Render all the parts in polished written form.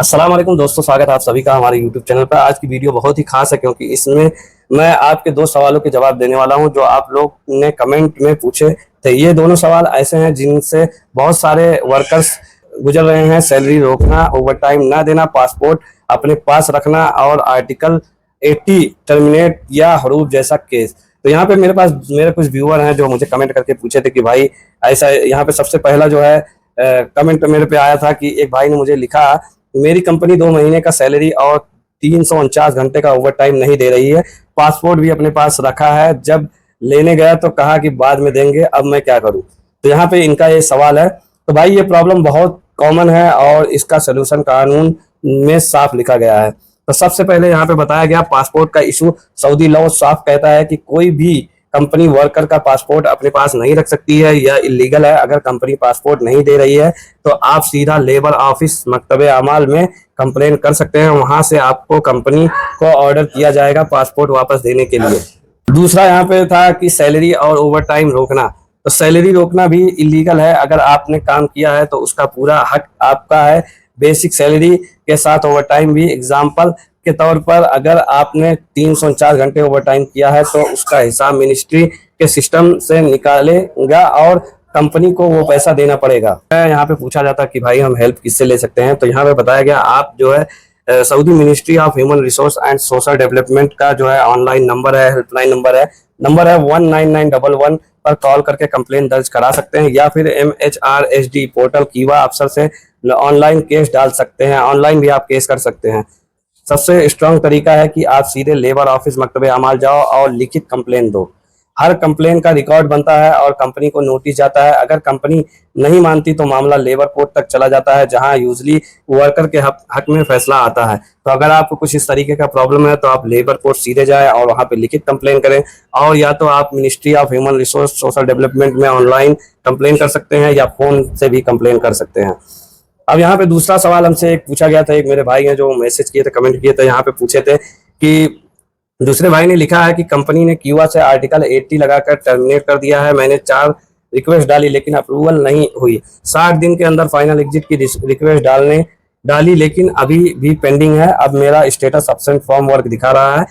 अस्सलाम वालेकुम दोस्तों, स्वागत है आप सभी का हमारे YouTube चैनल पर। आज की वीडियो बहुत ही खास है क्योंकि इसमें मैं आपके दो सवालों के जवाब देने वाला हूं जो आप लोग ने कमेंट में पूछे थे। ये दोनों सवाल ऐसे हैं जिनसे बहुत सारे वर्कर्स गुजर रहे हैं। सैलरी रोकना, ओवर टाइम ना देना, पासपोर्ट अपने पास रखना और आर्टिकल 80 टर्मिनेट या हरूफ जैसा केस। तो यहाँ पे मेरे कुछ व्यूअर हैं जो मुझे कमेंट करके पूछे थे कि भाई ऐसा। यहाँ पे सबसे पहला जो है कमेंट मेरे पे आया था कि एक भाई ने मुझे लिखा, मेरी कंपनी 2 महीने का सैलरी और 349 घंटे का ओवर टाइम नहीं दे रही है। पासपोर्ट भी अपने पास रखा है, जब लेने गया तो कहा कि बाद में देंगे, अब मैं क्या करूं। तो यहाँ पे इनका ये सवाल है। तो भाई ये प्रॉब्लम बहुत कॉमन है और इसका सोल्यूशन कानून में साफ लिखा गया है। तो सबसे पहले यहाँ पे बताया गया पासपोर्ट का इशू। सऊदी लॉ साफ कहता है कि कोई भी कंपनी वर्कर का पासपोर्ट अपने पास नहीं रख सकती है, यह इलीगल है। अगर कंपनी पासपोर्ट नहीं दे रही है तो आप सीधा लेबर ऑफिस मकतबे अमाल में कंप्लेन कर सकते हैं। वहां से आपको कंपनी को ऑर्डर किया जाएगा पासपोर्ट वापस देने के लिए। दूसरा यहाँ पे था कि सैलरी और ओवर टाइम रोकना। तो सैलरी रोकना भी इलीगल है। अगर आपने काम किया है तो उसका पूरा हक आपका है। बेसिक सैलरी के साथ ओवर टाइम भी। एग्जाम्पल के तौर पर अगर आपने 349 घंटे ओवर टाइम किया है तो उसका हिसाब मिनिस्ट्री के सिस्टम से निकालेगा और कंपनी को वो पैसा देना पड़ेगा। यहाँ पे पूछा जाता कि भाई हम हेल्प किससे ले सकते हैं, तो यहाँ पे बताया गया आप जो है Saudi ministry of human resource and social development का जो है ऑनलाइन नंबर है, हेल्पलाइन नंबर है 19911 पर कॉल करके कंप्लेन दर्ज करा सकते हैं, या फिर MHRSD पोर्टल कीवा अफसर से ऑनलाइन केस डाल सकते हैं। ऑनलाइन भी आप केस कर सकते हैं। सबसे स्ट्रांग तरीका है कि आप सीधे लेबर ऑफिस मकतबे अमाल जाओ और लिखित कंप्लेन दो। हर कंप्लेन का रिकॉर्ड बनता है और कंपनी को नोटिस जाता है। अगर कंपनी नहीं मानती तो मामला लेबर कोर्ट तक चला जाता है, जहां यूजली वर्कर के हक में फैसला आता है। तो अगर आपको कुछ इस तरीके का प्रॉब्लम है तो आप लेबर कोर्ट सीधे जाए और वहां पे लिखित कंप्लेन करें, और या तो आप ministry of human resource social development में ऑनलाइन कंप्लेन कर सकते हैं या फोन से भी कंप्लेन कर सकते हैं। अब यहाँ पे दूसरा सवाल हमसे एक पूछा गया था, एक मेरे भाई हैं जो मैसेज किए थे, कमेंट किए थे, यहाँ पे पूछे थे कि दूसरे भाई ने लिखा है कि कंपनी ने क्यूआ से आर्टिकल 80 लगाकर टर्मिनेट कर दिया है। मैंने 4 रिक्वेस्ट डाली लेकिन अप्रूवल नहीं हुई। 60 दिन के अंदर फाइनल एग्जिट की रिक्वेस्ट डाली लेकिन अभी भी पेंडिंग है। अब मेरा स्टेटस एब्सेंट फ्रॉम वर्क दिखा रहा है।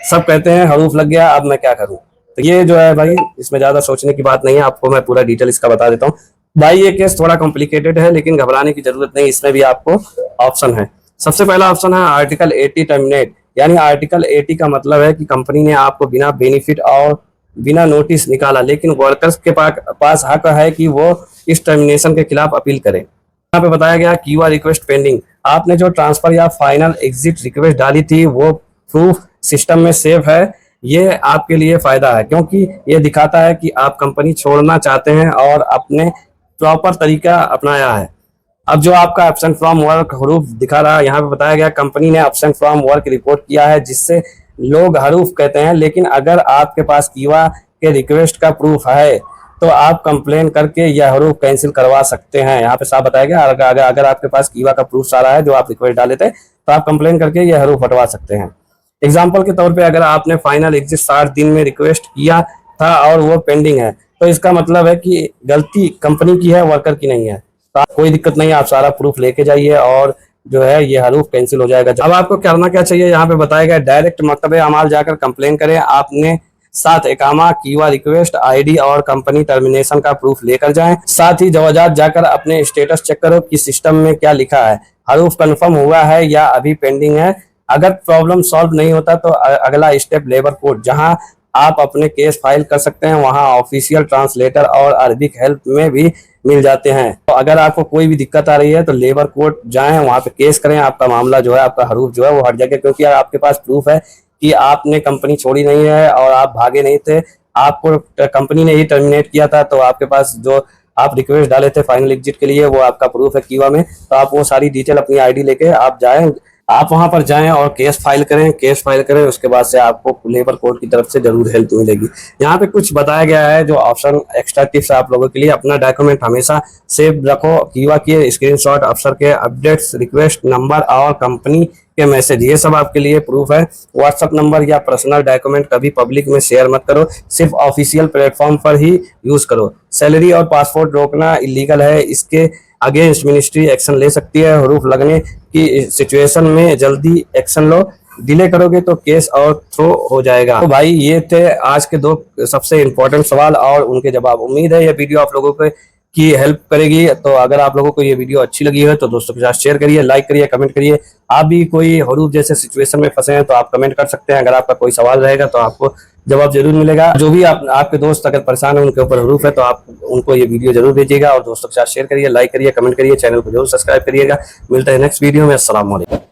सब कहते हैं हरूफ लग गया, अब मैं क्या करूं। तो ये जो है भाई, इसमें ज्यादा सोचने की बात नहीं है। आपको मैं पूरा डिटेल इसका बता देता हूँ। भाई ये केस थोड़ा कॉम्प्लिकेटेड है लेकिन घबराने की जरूरत नहीं। इसमें भी आपको ऑप्शन है। सबसे पहला ऑप्शन है आर्टिकल 80 टर्मिनेट। यानी आर्टिकल 80 का मतलब है कि कंपनी ने आपको बिना बेनिफिट और बिना नोटिस निकाला, लेकिन वर्कर्स के पास हक है कि वो इस टर्मिनेशन के खिलाफ अपील करें। यहाँ पे बताया गया कीवा रिक्वेस्ट पेंडिंग। आपने जो ट्रांसफर या फाइनल एग्जिट रिक्वेस्ट डाली थी वो प्रूफ सिस्टम में सेव है। ये आपके लिए फायदा है क्योंकि ये दिखाता है कि आप कंपनी छोड़ना चाहते हैं और अपने प्रॉपर तरीका अपनाया है। अब जो आपका एब्सेंट फ्रॉम वर्क हरूफ दिखा रहा है, यहाँ पे बताया गया कंपनी ने एब्सेंट फ्रॉम वर्क रिपोर्ट किया है, जिससे लोग हरूफ कहते हैं। लेकिन अगर आपके पास कीवा के रिक्वेस्ट का प्रूफ है तो आप कंप्लेन करके यह हरूफ कैंसिल करवा सकते हैं। यहाँ पे साफ बताया गया अगर आपके पास कीवा का प्रूफ सारा है जो आप रिक्वेस्ट डाले थे तो आप कंप्लेन करके यह हरूफ हटवा सकते हैं। एग्जाम्पल के तौर पर अगर आपने फाइनल एग्जिट 60 दिन में रिक्वेस्ट किया था और वो पेंडिंग है तो इसका मतलब है कि गलती कंपनी की है, वर्कर की नहीं है। तो कोई दिक्कत नहीं है, आप सारा प्रूफ लेके जाइए और जो है ये हरूफ कैंसिल हो जाएगा। अब आपको करना क्या चाहिए, यहाँ पे बताया गया डायरेक्ट मकतबे अमाल जाकर कंप्लेन करें। आपने साथ इकामा, कीवा रिक्वेस्ट आईडी और कंपनी टर्मिनेशन का प्रूफ लेकर जाएं। साथ ही जवाजात जाकर अपने स्टेटस चेक करो कि सिस्टम में क्या लिखा है, हरूफ कंफर्म हुआ है या अभी पेंडिंग है। अगर प्रॉब्लम सॉल्व नहीं होता तो अगला स्टेप लेबर कोर्ट, जहां आप अपने केस फाइल कर सकते हैं। वहां ऑफिशियल ट्रांसलेटर और अरबिक हेल्प में भी मिल जाते हैं। तो अगर आपको कोई भी दिक्कत आ रही है तो लेबर कोर्ट जाएं, वहां पे केस करें। आपका मामला जो है, आपका हरूफ जो है वो हट जाएगा, क्योंकि आपके पास प्रूफ है कि आपने कंपनी छोड़ी नहीं है और आप भागे नहीं थे। आपको कंपनी ने ही टर्मिनेट किया था। तो आपके पास जो आप रिक्वेस्ट डाले थे फाइनल एग्जिट के लिए वो आपका प्रूफ है कीवा में। तो आप वो सारी डिटेल अपनी आईडी लेके आप वहां पर जाएं और केस फाइल करें। उसके बाद से आपको लेबर कोर्ट की तरफ से जरूर हेल्प मिलेगी। यहाँ पे कुछ बताया गया है जो ऑप्शन एक्स्ट्रा टिप्स है आप लोगों के लिए। अपना डॉक्यूमेंट हमेशा सेव रखो। कीवा के स्क्रीनशॉट, अफसर के अपडेट्स, रिक्वेस्ट नंबर और कंपनी के मैसेज, ये सब आपके लिए प्रूफ है। व्हाट्सएप नंबर या पर्सनल डॉक्यूमेंट कभी पब्लिक में शेयर मत करो, सिर्फ ऑफिशियल प्लेटफॉर्म पर ही यूज करो। सैलरी और पासपोर्ट रोकना इलीगल है। इसके अगेंस्ट मिनिस्ट्री एक्शन ले सकती है। हरूफ लगने की सिचुएशन में जल्दी एक्शन लो, डिले करोगे तो केस और थ्रो हो जाएगा। तो भाई ये थे आज के 2 सबसे इंपॉर्टेंट सवाल और उनके जवाब। उम्मीद है ये वीडियो आप लोगों को की हेल्प करेगी। तो अगर आप लोगों को ये वीडियो अच्छी लगी है तो दोस्तों के साथ शेयर करिए, लाइक करिए, कमेंट करिए। आप भी कोई हरूफ जैसे सिचुएशन में फंसे हैं तो आप कमेंट कर सकते हैं। अगर आपका कोई सवाल रहेगा तो आपको जवाब जरूर मिलेगा। जो भी आपके दोस्त अगर परेशान है उनके ऊपर हरूफ है तो आप उनको ये वीडियो जरूर भेजिएगा और दोस्तों के साथ शेयर करिए, लाइक करिए, कमेंट करिए, चैनल को जरूर सब्सक्राइब करिएगा। मिलते हैं नेक्स्ट वीडियो में। अस्सलाम वालेकुम।